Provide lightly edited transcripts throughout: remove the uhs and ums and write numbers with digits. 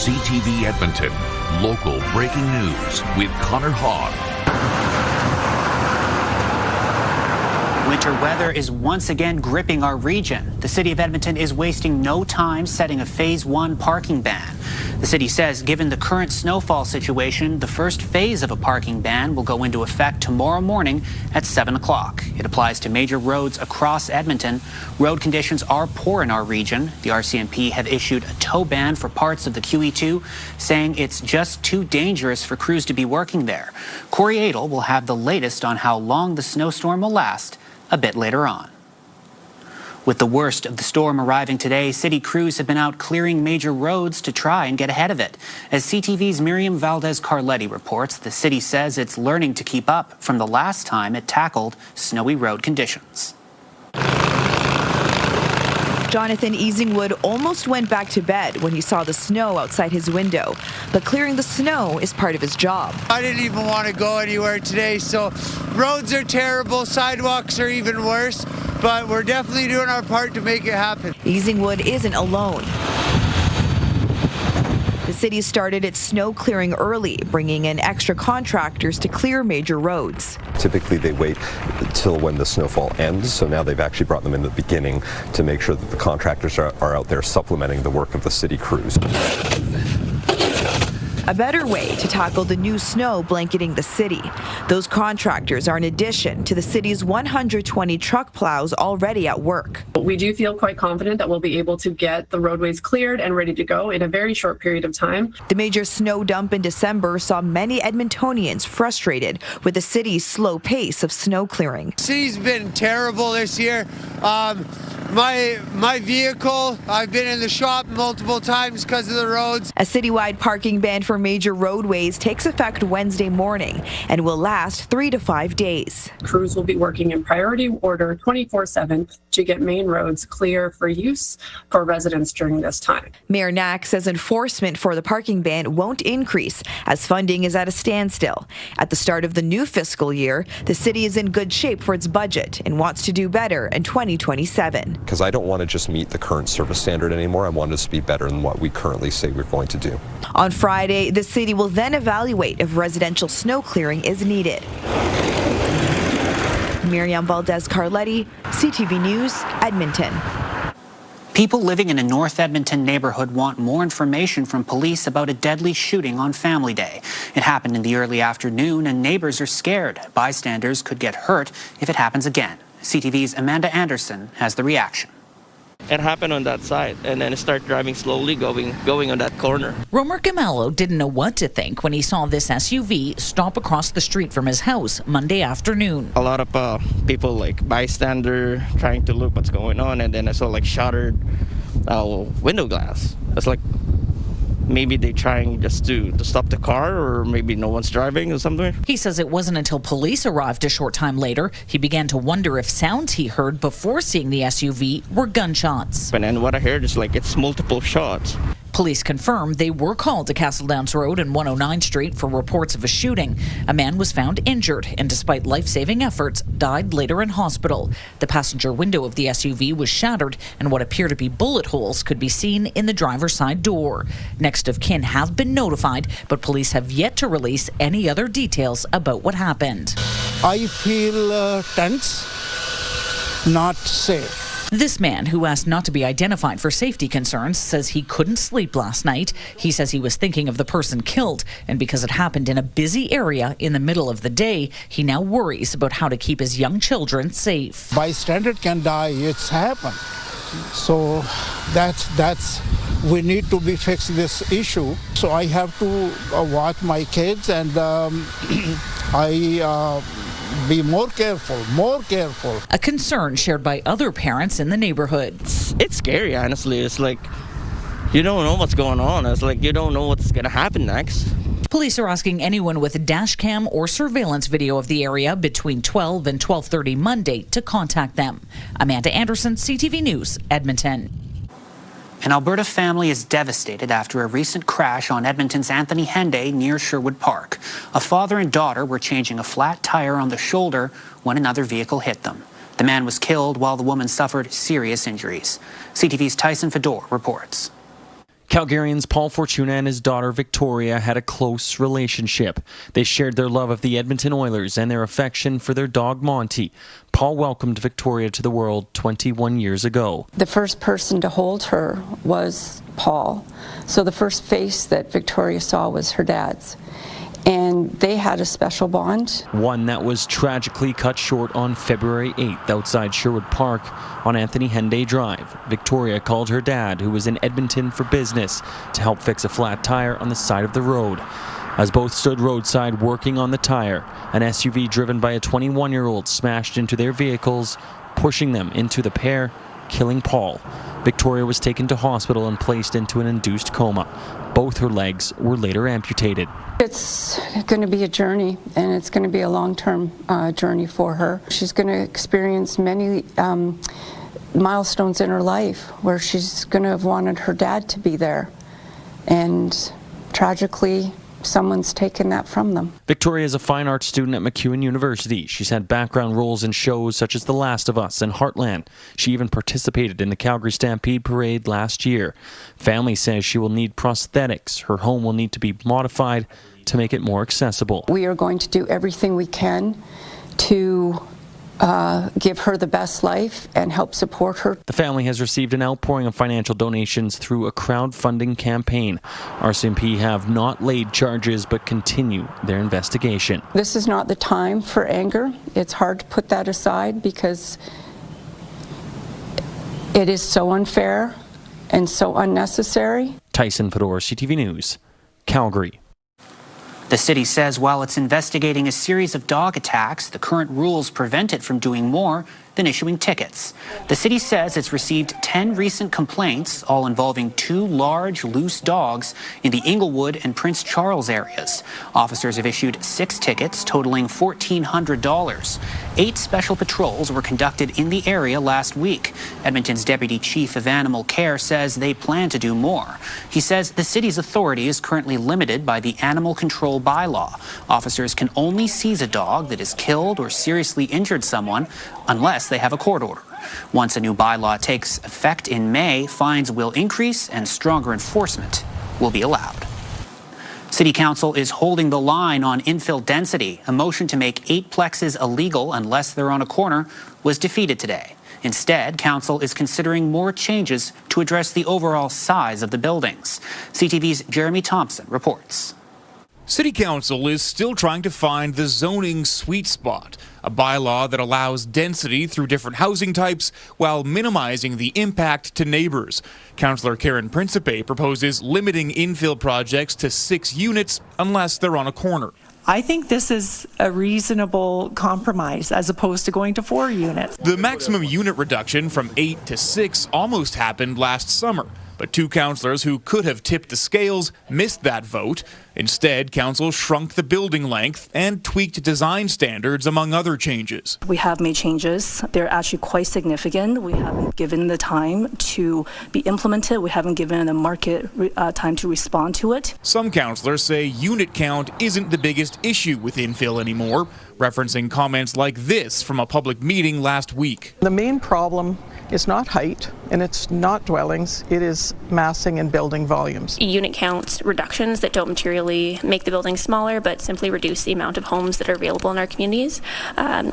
CTV Edmonton, local breaking news with Connor Hogg. Winter weather is once again gripping our region. The city of Edmonton is wasting no time setting a Phase 1 parking ban. The city says given the current snowfall situation, the first phase of a parking ban will go into effect tomorrow morning at 7 o'clock. It applies to major roads across Edmonton. Road conditions are poor in our region. The RCMP have issued a tow ban for parts of the QE2, saying it's just too dangerous for crews to be working there. Corey Adel will have the latest on how long the snowstorm will last a bit later on. With the worst of the storm arriving today, city crews have been out clearing major roads to try and get ahead of it. As CTV's Miriam Valdez-Carletti reports, the city says it's learning to keep up from the last time it tackled snowy road conditions. Jonathan Easingwood almost went back to bed when he saw the snow outside his window, but clearing the snow is part of his job. I didn't even want to go anywhere today, so roads are terrible, sidewalks are even worse, but we're definitely doing our part to make it happen. Easingwood isn't alone. The city started its snow clearing early, bringing in extra contractors to clear major roads. Typically they wait until when the snowfall ends, so now they've actually brought them in the beginning to make sure that the contractors are out there supplementing the work of the city crews. A better way to tackle the new snow blanketing the city. Those contractors are in addition to the city's 120 truck plows already at work. We do feel quite confident that we'll be able to get the roadways cleared and ready to go in a very short period of time. The major snow dump in December saw many Edmontonians frustrated with the city's slow pace of snow clearing. The city's been terrible this year. My vehicle, I've been in the shop multiple times because of the roads. A citywide parking ban for major roadways takes effect Wednesday morning and will last 3 to 5 days. Crews will be working in priority order 24/7 to get main roads clear for use for residents during this time. Mayor Knack says enforcement for the parking ban won't increase as funding is at a standstill. At the start of the new fiscal year, the city is in good shape for its budget and wants to do better in 2027. Because I don't want to just meet the current service standard anymore. I want us to be better than what we currently say we're going to do. On Friday, the city will then evaluate if residential snow clearing is needed. Miriam Valdez-Carletti, CTV News, Edmonton. People living in a North Edmonton neighborhood want more information from police about a deadly shooting on Family Day. It happened in the early afternoon and neighbors are scared. Bystanders could get hurt if it happens again. CTV's Amanda Anderson has the reaction. It happened on that side, and then it started driving slowly, going on that corner. Romer Gamello didn't know what to think when he saw this SUV stop across the street from his house Monday afternoon. A lot of people, like bystander, trying to look what's going on, and then I saw like shattered window glass. It's like maybe they trying just to stop the car, or maybe no one's driving or something. He says it wasn't until police arrived a short time later he began to wonder if sounds he heard before seeing the SUV were gunshots. And then what I heard is like it's multiple shots. Police confirmed they were called to Castle Downs Road and 109th Street for reports of a shooting. A man was found injured and, despite life-saving efforts, died later in hospital. The passenger window of the SUV was shattered and what appear to be bullet holes could be seen in the driver's side door. Next of kin have been notified, but police have yet to release any other details about what happened. I feel tense, not safe. This man, who asked not to be identified for safety concerns, says he couldn't sleep last night. He says he was thinking of the person killed, and because it happened in a busy area in the middle of the day, he now worries about how to keep his young children safe. Bystander can die, it's happened. So that's we need to be fixing this issue. So I have to watch my kids, and be more careful. A concern shared by other parents in the neighborhood. It's scary, honestly. It's like you don't know what's going on. It's like you don't know what's going to happen next. Police are asking anyone with a dash cam or surveillance video of the area between 12 and 12:30 Monday to contact them. Amanda Anderson, CTV News, Edmonton. An Alberta family is devastated after a recent crash on Edmonton's Anthony Henday near Sherwood Park. A father and daughter were changing a flat tire on the shoulder when another vehicle hit them. The man was killed while the woman suffered serious injuries. CTV's Tyson Fedor reports. Calgarians Paul Fortuna and his daughter Victoria had a close relationship. They shared their love of the Edmonton Oilers and their affection for their dog Monty. Paul welcomed Victoria to the world 21 years ago. The first person to hold her was Paul. So the first face that Victoria saw was her dad's. And they had a special bond. One that was tragically cut short on February 8th outside Sherwood Park on Anthony Henday Drive. Victoria called her dad, who was in Edmonton for business, to help fix a flat tire on the side of the road. As both stood roadside working on the tire, an SUV driven by a 21-year-old smashed into their vehicles, pushing them into the pair, killing Paul. Victoria was taken to hospital and placed into an induced coma. Both her legs were later amputated. It's going to be a journey, and it's going to be a long-term journey for her. She's going to experience many milestones in her life where she's going to have wanted her dad to be there. And tragically, someone's taken that from them. Victoria is a fine arts student at MacEwan University. She's had background roles in shows such as The Last of Us and Heartland. She even participated in the Calgary Stampede Parade last year. Family says she will need prosthetics. Her home will need to be modified to make it more accessible. We are going to do everything we can to give her the best life and help support her. The family has received an outpouring of financial donations through a crowdfunding campaign. RCMP have not laid charges but continue their investigation. This is not the time for anger. It's hard to put that aside because it is so unfair and so unnecessary. Tyson Fedor, CTV News, Calgary. The city says while it's investigating a series of dog attacks, the current rules prevent it from doing more than issuing tickets. The city says it's received 10 recent complaints, all involving 2 large, loose dogs in the Inglewood and Prince Charles areas. Officers have issued 6 tickets totaling $1,400. 8 special patrols were conducted in the area last week. Edmonton's Deputy Chief of Animal Care says they plan to do more. He says the city's authority is currently limited by the Animal Control Bylaw. Officers can only seize a dog that has killed or seriously injured someone unless they have a court order. Once a new bylaw takes effect in May, fines will increase and stronger enforcement will be allowed. City Council is holding the line on infill density. A motion to make 8 plexes illegal unless they're on a corner was defeated today. Instead, Council is considering more changes to address the overall size of the buildings. CTV's Jeremy Thompson reports. City Council is still trying to find the zoning sweet spot, a bylaw that allows density through different housing types while minimizing the impact to neighbors. Councillor Karen Principe proposes limiting infill projects to 6 units unless they're on a corner. I think this is a reasonable compromise as opposed to going to 4 units. The maximum unit reduction from 8 to 6 almost happened last summer. But 2 councillors who could have tipped the scales missed that vote. Instead, council shrunk the building length and tweaked design standards, among other changes. We have made changes. They're actually quite significant. We haven't given the time to be implemented. We haven't given the market time to respond to it. Some councillors say unit count isn't the biggest issue with infill anymore, referencing comments like this from a public meeting last week. The main problem is not height and it's not dwellings, it is massing and building volumes. Unit count reductions that don't materially make the building smaller but simply reduce the amount of homes that are available in our communities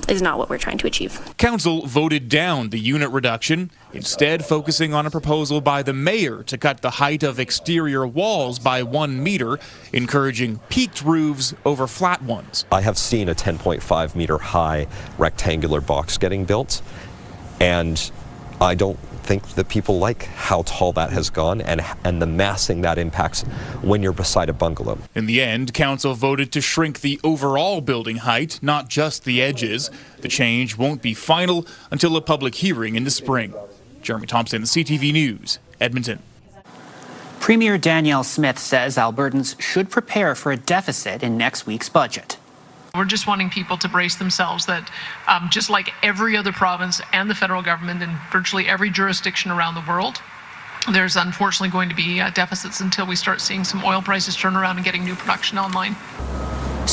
is not what we're trying to achieve. Council voted down the unit reduction, instead focusing on a proposal by the mayor to cut the height of exterior walls by 1 meter, encouraging peaked roofs over flat ones. I have seen a 10.5 meter high rectangular box getting built, and I don't think that people like how tall that has gone and the massing that impacts when you're beside a bungalow. In the end, council voted to shrink the overall building height, not just the edges. The change won't be final until a public hearing in the spring. Jeremy Thompson, CTV News, Edmonton. Premier Danielle Smith says Albertans should prepare for a deficit in next week's budget. We're just wanting people to brace themselves that just like every other province and the federal government and virtually every jurisdiction around the world, there's unfortunately going to be deficits until we start seeing some oil prices turn around and getting new production online.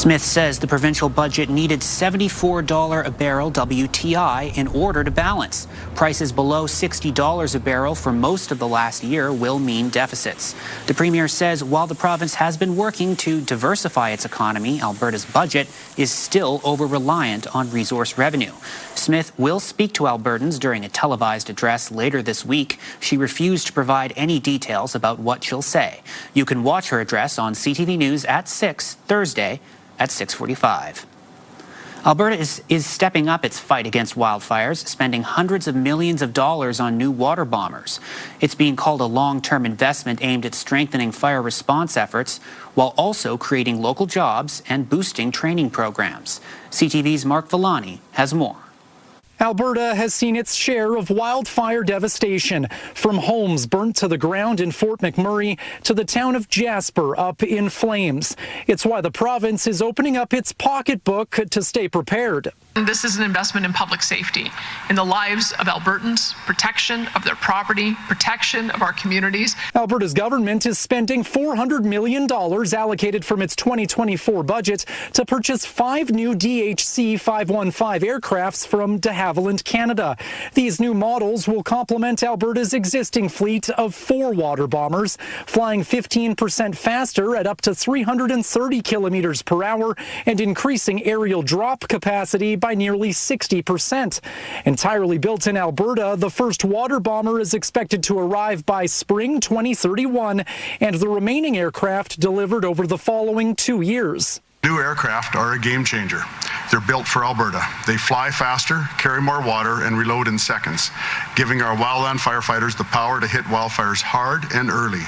Smith says the provincial budget needed $74 a barrel WTI in order to balance. Prices below $60 a barrel for most of the last year will mean deficits. The Premier says while the province has been working to diversify its economy, Alberta's budget is still over-reliant on resource revenue. Smith will speak to Albertans during a televised address later this week. She refused to provide any details about what she'll say. You can watch her address on CTV News at 6 Thursday at 6:45. Alberta is stepping up its fight against wildfires, spending hundreds of millions of dollars on new water bombers. It's being called a long-term investment aimed at strengthening fire response efforts while also creating local jobs and boosting training programs. CTV's Mark Villani has more. Alberta has seen its share of wildfire devastation, from homes burnt to the ground in Fort McMurray to the town of Jasper up in flames. It's why the province is opening up its pocketbook to stay prepared. This is an investment in public safety, in the lives of Albertans, protection of their property, protection of our communities. Alberta's government is spending $400 million allocated from its 2024 budget to purchase 5 new DHC-515 aircrafts from de Havilland, Canada. These new models will complement Alberta's existing fleet of 4 water bombers, flying 15% faster at up to 330 kilometers per hour and increasing aerial drop capacity by nearly 60%. Entirely built in Alberta, the first water bomber is expected to arrive by spring 2031 and the remaining aircraft delivered over the following 2 years. New aircraft are a game changer. They're built for Alberta. They fly faster, carry more water, and reload in seconds, giving our wildland firefighters the power to hit wildfires hard and early.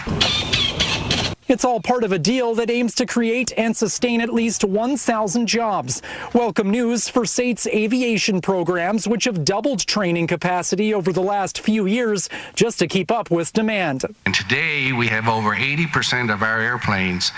It's all part of a deal that aims to create and sustain at least 1,000 jobs. Welcome news for SAIT's aviation programs, which have doubled training capacity over the last few years just to keep up with demand. And today we have over 80% of our airplanes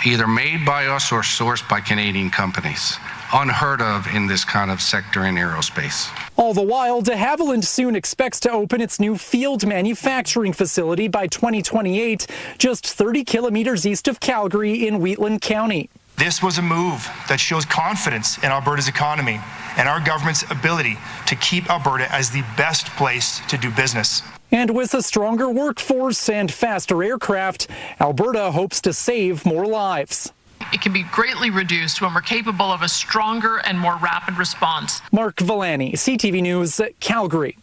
either made by us or sourced by Canadian companies. Unheard of in this kind of sector in aerospace. All the while, de Havilland soon expects to open its new field manufacturing facility by 2028, just 30 kilometers east of Calgary in Wheatland County. This was a move that shows confidence in Alberta's economy and our government's ability to keep Alberta as the best place to do business. And with a stronger workforce and faster aircraft, Alberta hopes to save more lives. It can be greatly reduced when we're capable of a stronger and more rapid response. Mark Villani, CTV News, Calgary.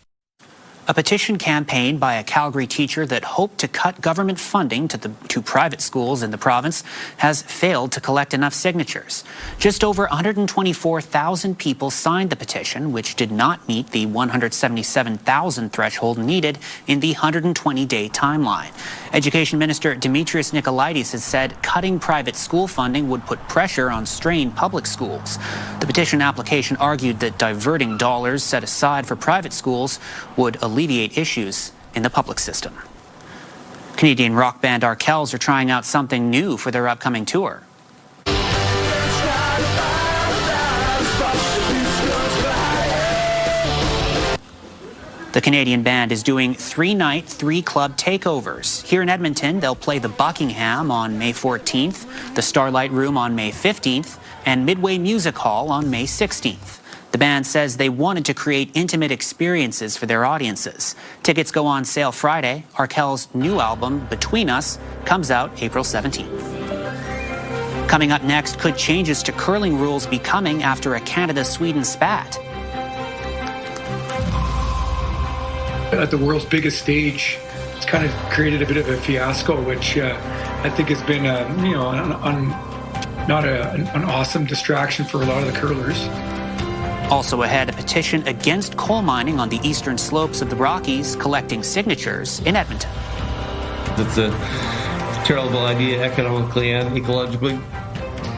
A petition campaign by a Calgary teacher that hoped to cut government funding to private schools in the province has failed to collect enough signatures. Just over 124,000 people signed the petition, which did not meet the 177,000 threshold needed in the 120-day timeline. Education Minister Demetrius Nicolaides has said cutting private school funding would put pressure on strained public schools. The petition application argued that diverting dollars set aside for private schools would alleviate issues in the public system. Canadian rock band Arkells are trying out something new for their upcoming tour. The Canadian band is doing 3-night, 3-club takeovers. Here in Edmonton, they'll play the Buckingham on May 14th, the Starlight Room on May 15th, and Midway Music Hall on May 16th. The band says they wanted to create intimate experiences for their audiences. Tickets go on sale Friday. Arkells' new album, Between Us, comes out April 17th. Coming up next, could changes to curling rules be coming after a Canada-Sweden spat? At the world's biggest stage, it's kind of created a bit of a fiasco, which I think has been, not an awesome distraction for a lot of the curlers. Also ahead, a petition against coal mining on the eastern slopes of the Rockies, collecting signatures in Edmonton. It's a terrible idea economically and ecologically.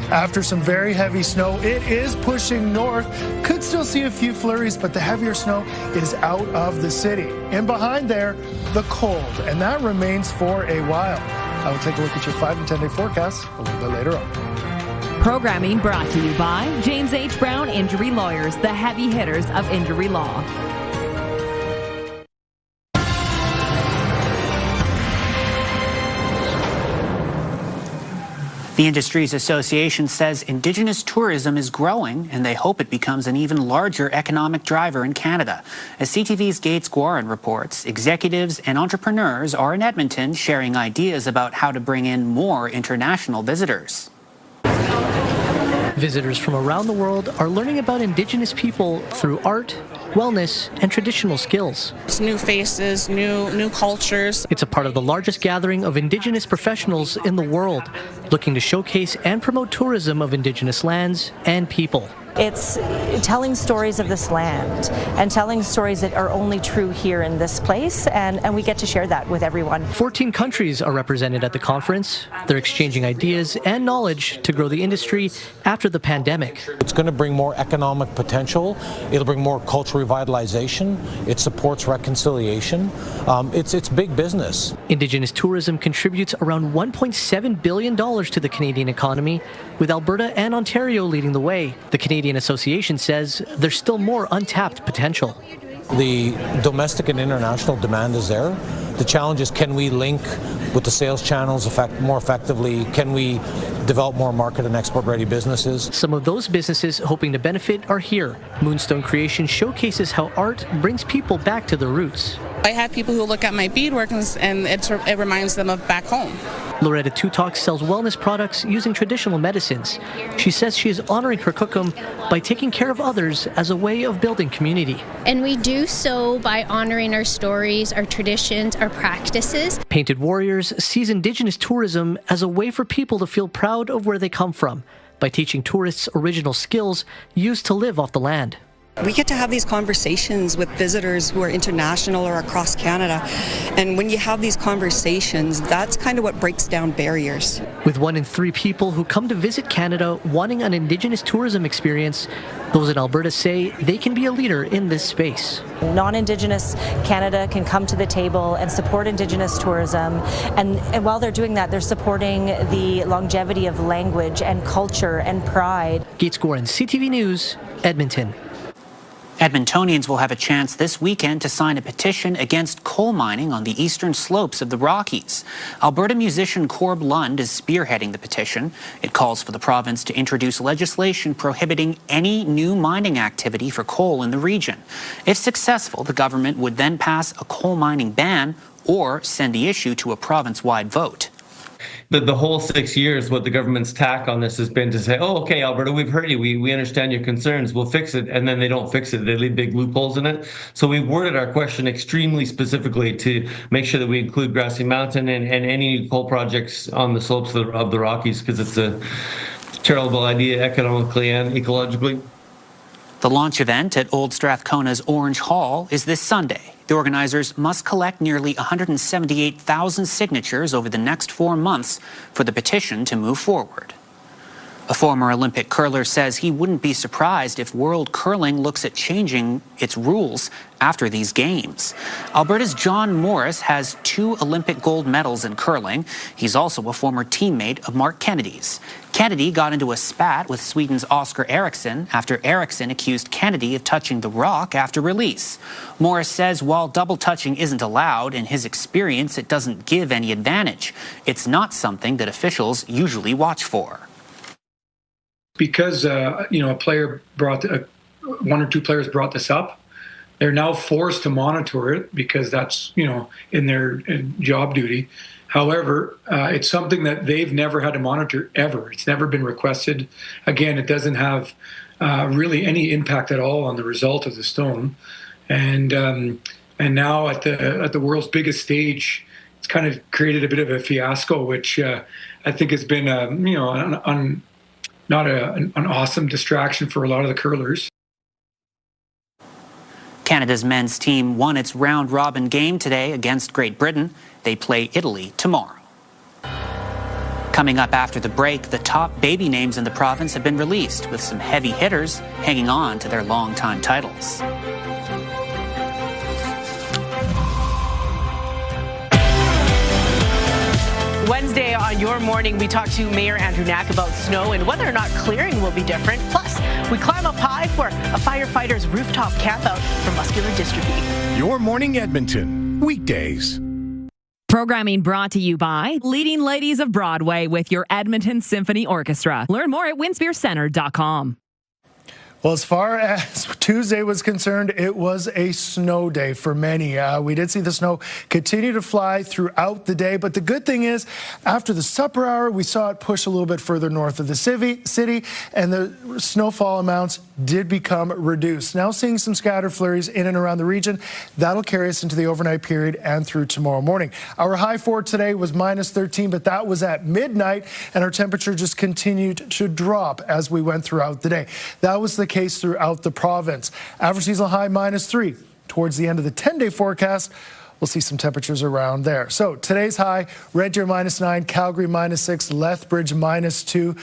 After some very heavy snow, it is pushing north. Could still see a few flurries, but the heavier snow is out of the city. And behind there, the cold, and that remains for a while. I will take a look at your 5 and 10-day forecast a little bit later on. Programming brought to you by James H. Brown Injury Lawyers, the heavy hitters of injury law. The Industries Association says Indigenous tourism is growing, and they hope it becomes an even larger economic driver in Canada. As CTV's Gates Guarin reports, executives and entrepreneurs are in Edmonton sharing ideas about how to bring in more international visitors. Visitors from around the world are learning about Indigenous people through art, wellness, and traditional skills. It's new faces, new cultures. It's a part of the largest gathering of Indigenous professionals in the world, looking to showcase and promote tourism of Indigenous lands and people. It's telling stories of this land and telling stories that are only true here in this place, and we get to share that with everyone. 14 countries are represented at the conference. They're exchanging ideas and knowledge to grow the industry after the pandemic. It's going to bring more economic potential. It'll bring more cultural revitalization. It supports reconciliation. It's big business. Indigenous tourism contributes around $1.7 billion to the Canadian economy, with Alberta and Ontario leading the way. The Canadian Association says there's still more untapped potential. The domestic and international demand is there. The challenge is, can we link with the sales channels more effectively? Can we develop more market and export-ready businesses? Some of those businesses hoping to benefit are here. Moonstone Creation showcases how art brings people back to their roots. I have people who look at my beadwork and it reminds them of back home. Loretta Tutok sells wellness products using traditional medicines. She says she is honoring her kukum by taking care of others as a way of building community. And we do so by honoring our stories, our traditions, our practices. Painted Warriors sees Indigenous tourism as a way for people to feel proud of where they come from by teaching tourists original skills used to live off the land. We get to have these conversations with visitors who are international or across Canada. And when you have these conversations, that's kind of what breaks down barriers. With 1 in 3 people who come to visit Canada wanting an Indigenous tourism experience, those in Alberta say they can be a leader in this space. Non-Indigenous Canada can come to the table and support Indigenous tourism. And while they're doing that, they're supporting the longevity of language and culture and pride. Gates Guarin, CTV News, Edmonton. Edmontonians will have a chance this weekend to sign a petition against coal mining on the eastern slopes of the Rockies. Alberta musician Corb Lund is spearheading the petition. It calls for the province to introduce legislation prohibiting any new mining activity for coal in the region. If successful, the government would then pass a coal mining ban or send the issue to a province-wide vote. The whole 6 years, what the government's tack on this has been to say, oh, okay, Alberta, we've heard you. We understand your concerns. We'll fix it. And then they don't fix it. They leave big loopholes in it. So we've worded our question extremely specifically to make sure that we include Grassy Mountain and any coal projects on the slopes of the Rockies, because it's a terrible idea economically and ecologically. The launch event at Old Strathcona's Orange Hall is this Sunday. The organizers must collect nearly 178,000 signatures over the next 4 months for the petition to move forward. A former Olympic curler says he wouldn't be surprised if World Curling looks at changing its rules after these games. Alberta's John Morris has 2 Olympic gold medals in curling. He's also a former teammate of Mark Kennedy's. Kennedy got into a spat with Sweden's Oscar Eriksson after Eriksson accused Kennedy of touching the rock after release. Morris says while double touching isn't allowed, in his experience it doesn't give any advantage. It's not something that officials usually watch for. Because a player brought 1 or 2 players brought this up, they're now forced to monitor it because that's in their job duty. However, it's something that they've never had to monitor ever. It's never been requested. Again, it doesn't have really any impact at all on the result of the stone. And now at the world's biggest stage, it's kind of created a bit of a fiasco, which I think has been not an awesome distraction for a lot of the curlers. Canada's men's team won its round-robin game today against Great Britain. They play Italy tomorrow. Coming up after the break, the top baby names in the province have been released, with some heavy hitters hanging on to their long-time titles. Wednesday on Your Morning, we talk to Mayor Andrew Knack about snow and whether or not clearing will be different. Plus, we climb up high for a firefighter's rooftop campout for muscular dystrophy. Your Morning Edmonton, weekdays. Programming brought to you by Leading Ladies of Broadway with your Edmonton Symphony Orchestra. Learn more at winspearcenter.com. Well, as far as Tuesday was concerned, it was a snow day for many. We did see the snow continue to fly throughout the day, but the good thing is, after the supper hour, we saw it push a little bit further north of the city, and the snowfall amounts did become reduced. Now seeing some scattered flurries in and around the region. That'll carry us into the overnight period and through tomorrow morning. Our high for today was -13, but that was at midnight, and our temperature just continued to drop as we went throughout the day. That was the case throughout the province. Average seasonal high -3. Towards the end of the 10-day forecast, we'll see some temperatures around there. So today's high, Red Deer -9, Calgary -6, Lethbridge -2.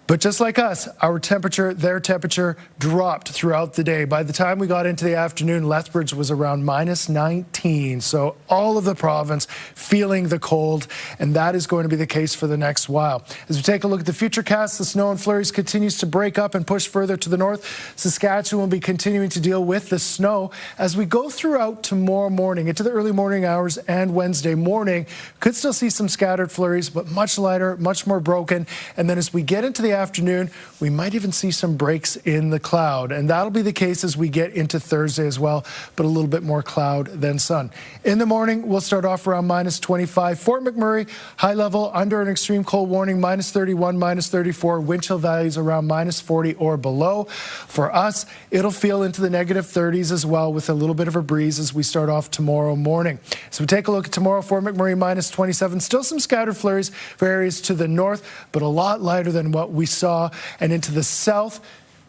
But just like us, their temperature dropped throughout the day. By the time we got into the afternoon, Lethbridge was around -19. So all of the province feeling the cold, and that is going to be the case for the next while. As we take a look at the futurecast, the snow and flurries continues to break up and push further to the north. Saskatchewan will be continuing to deal with the snow as we go throughout tomorrow morning into the early morning hours and Wednesday morning. Could still see some scattered flurries, but much lighter, much more broken. And then as we get into the afternoon, we might even see some breaks in the cloud, and that'll be the case as we get into Thursday as well, but a little bit more cloud than sun. In the morning, we'll start off around -25. Fort McMurray, high level under an extreme cold warning, -31, -34. Wind chill values around -40 or below. For us, it'll feel into the -30s as well, with a little bit of a breeze as we start off tomorrow morning. So we take a look at tomorrow. Fort McMurray -27. Still some scattered flurries for areas to the north, but a lot lighter than what we saw. And into the south,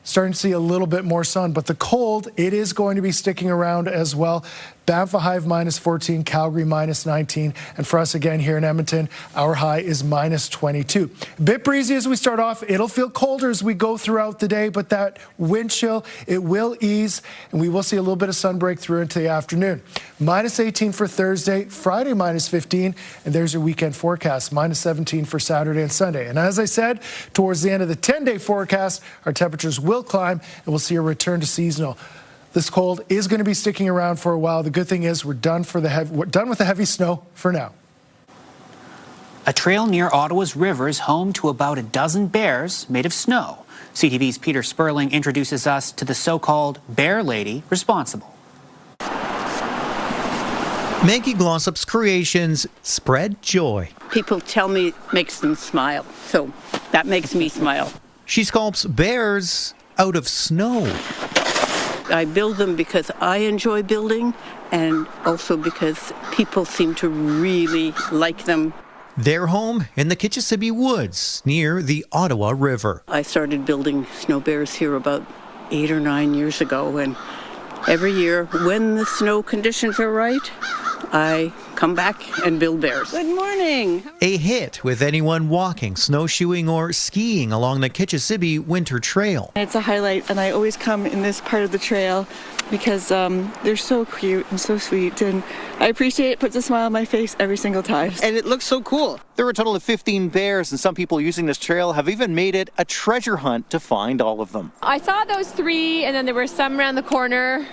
starting to see a little bit more sun, but the cold, it is going to be sticking around as well. Banff a high of -14, Calgary -19, and for us again here in Edmonton, our high is -22. A bit breezy as we start off. It'll feel colder as we go throughout the day, but that wind chill, it will ease, and we will see a little bit of sun break through into the afternoon. -18 for Thursday, Friday -15, and there's your weekend forecast, -17 for Saturday and Sunday. And as I said, towards the end of the 10-day forecast, our temperatures will climb, and we'll see a return to seasonal. This cold is going to be sticking around for a while. The good thing is we're done with the heavy snow for now. A trail near Ottawa's river is home to about a dozen bears made of snow. CTV's Peter Sperling introduces us to the so-called bear lady responsible. Maggie Glossop's creations spread joy. People tell me it makes them smile, so that makes me smile. She sculpts bears out of snow. I build them because I enjoy building, and also because people seem to really like them. Their home in the Kitchissippi Woods near the Ottawa River. I started building snow bears here about 8 or 9 years ago, and every year when the snow conditions are right, I come back and build bears. Good morning. A hit with anyone walking, snowshoeing, or skiing along the Kitchissippi Winter Trail. It's a highlight, and I always come in this part of the trail because they're so cute and so sweet, and I appreciate it. Puts a smile on my face every single time. And it looks so cool. There are a total of 15 bears, and some people using this trail have even made it a treasure hunt to find all of them. I saw those 3, and then there were some around the corner,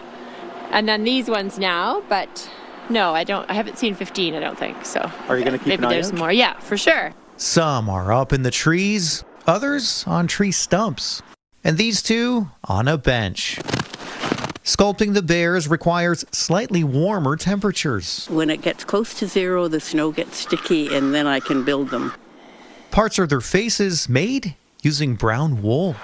and then these ones now, but no, I haven't seen 15, I don't think, so. Are you going to keep an eye Maybe there's out? more, yeah, for sure. Some are up in the trees, others on tree stumps, and these two on a bench. Sculpting the bears requires slightly warmer temperatures. When it gets close to 0, the snow gets sticky, and then I can build them. Parts of their faces made using brown wool.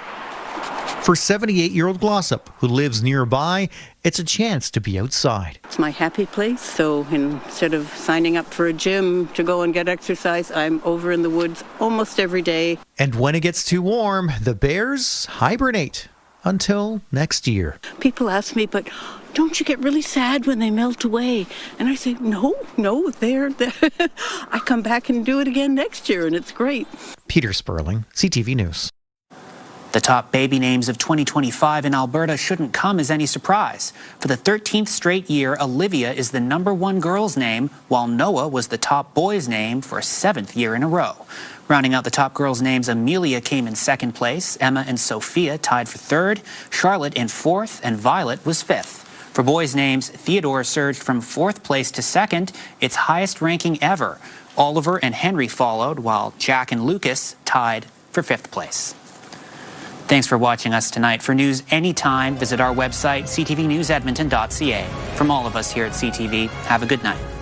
For 78-year-old Glossop, who lives nearby, it's a chance to be outside. It's my happy place, so instead of signing up for a gym to go and get exercise, I'm over in the woods almost every day. And when it gets too warm, the bears hibernate until next year. People ask me, but don't you get really sad when they melt away? And I say, no, they're I come back and do it again next year, and it's great. Peter Sperling, CTV News. The top baby names of 2025 in Alberta shouldn't come as any surprise. For the 13th straight year, Olivia is the #1 girl's name, while Noah was the top boy's name for a 7th year in a row. Rounding out the top girls' names, Amelia came in 2nd place, Emma and Sophia tied for 3rd, Charlotte in 4th, and Violet was 5th. For boys' names, Theodore surged from 4th place to 2nd, its highest ranking ever. Oliver and Henry followed, while Jack and Lucas tied for 5th place. Thanks for watching us tonight. For news anytime, visit our website, ctvnewsedmonton.ca. From all of us here at CTV, have a good night.